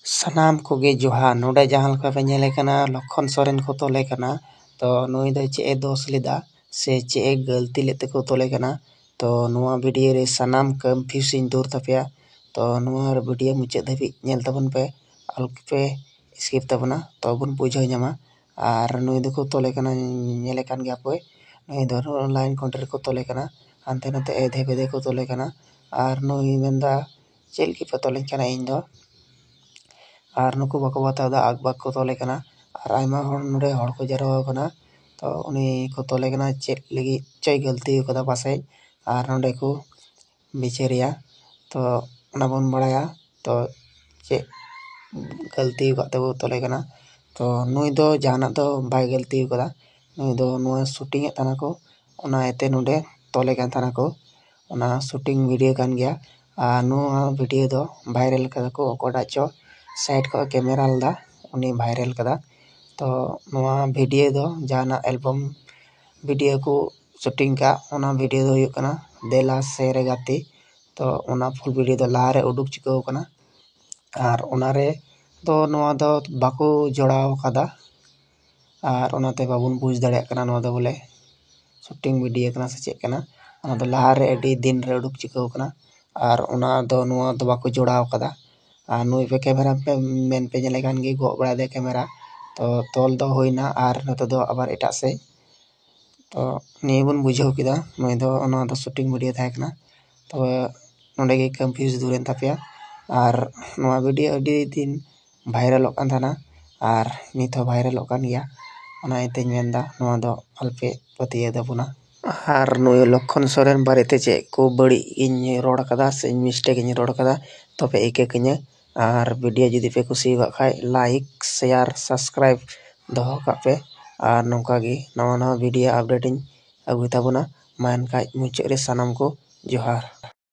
ᱥᱟᱱᱟᱢ ᱠᱚᱜᱮ ᱡᱚᱦᱟᱨ ᱱᱚᱰᱮ ᱡᱟᱦᱟᱸ ᱞᱮᱠᱟ ᱯᱮ ᱧᱮᱞᱮ ᱠᱟᱱᱟ ᱞᱚᱠᱠᱷᱚᱱ ᱥᱚᱨᱮᱱ ᱠᱚ ᱛᱚᱞᱮ ᱠᱟᱱᱟ ᱛᱚ ᱱᱩᱭ ᱫᱚ ᱪᱮᱫ ᱮ ᱫᱳᱥ ᱞᱮᱫᱟ ᱥᱮ ᱪᱮᱫ ᱮ ᱜᱟᱹᱞᱛᱤ ᱞᱮᱫ ᱛᱮᱠᱚ ᱛᱚᱞᱮ ᱠᱟᱱᱟ ᱛᱚ ᱱᱚᱣᱟ ᱵᱷᱤᱰᱤᱭᱳ ᱨᱮ ᱥᱟᱱᱟᱢ ᱠᱚᱱᱯᱷᱤᱭᱩᱡᱽ ᱤᱧ ᱫᱩᱨ ᱛᱟᱯᱮᱭᱟ ᱛᱚ ᱱᱚᱣᱟ ᱵᱷᱤᱰᱤᱭᱳ ᱢᱩᱪᱟᱹᱫ ᱫᱷᱟᱹᱵᱤᱡ ᱧᱮᱞ ᱛᱟᱵᱚᱱ ᱯᱮ ᱟᱞᱚᱯᱮ ᱥᱠᱤᱯ ᱛᱟᱵᱚᱱᱟ ᱛᱚ ᱵᱚᱱ ᱵᱩᱡᱷᱟᱹᱣ ᱧᱟᱢᱟ ᱟᱨ ᱱᱩᱭ ᱫᱚᱠᱚ ᱛᱚᱞᱮ ᱠᱟᱱᱟ ᱧᱮᱞᱮ ᱠᱟᱱ ᱜᱮᱭᱟ ᱯᱮ ᱱᱩᱭ ᱫᱚ ᱞᱟᱭᱤᱱ ᱠᱟᱣᱩᱱᱴᱟᱨ ᱨᱮᱠᱚ ᱛᱚᱞᱮ ᱠᱟᱱᱟ ᱦᱟᱱᱛᱮ ᱱᱟᱛᱮ ᱮᱫᱷᱮ ᱵᱮᱫᱷᱮ ᱠᱚ ᱛᱚᱞᱮ ᱠᱟᱱᱟ ᱟᱨ ᱱᱩᱭ ᱢᱮᱱᱫᱟ ᱪᱮᱫ ᱞᱟᱹᱜᱤᱫ ᱯᱮ ᱛᱚᱞᱤᱧ ᱠᱟᱱᱟ ᱤᱧ ᱫᱚ ᱟᱨ ᱱᱩᱠᱩ ᱵᱟᱠᱚ ᱵᱟᱛᱟᱣᱫᱟ ᱟᱠᱵᱟᱠ ᱠᱚ ᱛᱚᱞᱮ ᱠᱟᱱᱟ ᱟᱨ ᱟᱭᱢᱟ ᱦᱚᱲ ᱱᱚᱰᱮ ᱦᱚᱲ ᱠᱚ ᱡᱟᱨᱣᱟ ᱟᱠᱟᱱᱟ ᱛᱚ ᱩᱱᱤ ᱠᱚ ᱛᱚᱞᱮ ᱠᱟᱱᱟ ᱪᱮᱫ ᱞᱟᱹᱜᱤᱫ ᱪᱚᱭ ᱜᱟᱹᱞᱛᱤ ᱠᱟᱫᱟ ᱯᱟᱥᱮᱡ ᱟᱨ ᱱᱚᱰᱮ ᱠᱚ ᱵᱤᱪᱟᱹᱨᱮᱭᱟ ᱛᱚ ᱚᱱᱟ ᱵᱚᱱ ᱵᱟᱲᱟᱭᱟ ᱛᱚ ᱪᱮᱫ ᱜᱟᱹᱞᱛᱤ ᱟᱠᱟᱫ ᱛᱮᱵᱚ ᱛᱚᱞᱮ ᱠᱟᱱᱟ ᱛᱚ ᱱᱩᱭ ᱫᱚ ᱡᱟᱦᱟᱱᱟᱜ ᱫᱚ ᱵᱟᱭ ᱜᱟᱹᱞᱛᱤ ᱟᱠᱟᱫᱟ ᱱᱩᱭ ᱫᱚ ᱱᱚᱣᱟ ᱥᱩᱴᱤᱝ ᱮᱫ ᱛᱟᱦᱮᱱᱟ ᱠᱚ ᱚᱱᱟ ᱤᱭᱟᱹᱛᱮ ᱱᱚᱰᱮ ᱛᱚᱞᱮ ᱠᱟᱱ ᱛᱟᱦᱮᱱᱟ ᱠᱚ ᱚᱱᱟ ᱥᱩᱴᱤᱝ ᱵᱷᱤᱰᱤᱭᱳ ᱠᱟᱱ ᱜᱮᱭᱟ ᱟᱨ ᱱᱚᱣᱟ ᱵᱷᱤᱰᱤᱭᱳ ᱫᱚ ᱵᱷᱟᱭᱨᱟᱞ ᱠᱟᱫᱟ ᱠᱚ ᱚᱠᱚᱭᱴᱟᱜ ᱪᱚ साइड को कैमरा लदा उनी वायरल कदा तो नवा वीडियो दो जाना एल्बम वीडियो को शूटिंग का ओना वीडियो दो हुयुग कना देला सेरे गाती तो ओना फुल वीडियो दो लारे उडुक चिको कना आर ओना रे दो नवा दो बाको जोड़ाव कदा आर ओनाते बाबुन बुझ दाड़े कना नवा दो बोले शूटिंग वीडियो कना से चेक कना ओना दो लारे एडी दिन रे उडुक चिको कना आर ओना दो नवा दो बाको जोड़ाव कदा नुई पे कैमरा पे मेन पे जले कान गे गो बड़ा दे कैमरा तो तोल दो होइना आर नतो दो आबार एटा से तो निये बन बुझाव किदा नुई दो ओना दो शूटिंग वीडियो थाय कना तो नोंडे गे कंफ्यूज दुरेन तापेया आर नोआ वीडियो अडी दिन वायरल कान थाना आर नित हो वायरल कान गया ओना इतेñ मेनदा नोआ दो अल्पे पतिये दबुना आर नुई लक्षण सोरेन बारेते चे को बड़ी इन रोड कदा से मिस्टेक इन रोड कदा तबे एके कन्या और वीडियो जुदी पे कुसी खाय लाइक शेयर सब्सक्राइब दोहो कापे और नौका गी नवा नवा वीडियो अपडेटिंग अगुई ताबुना मान का मुचाद रे सानाम को जोहार।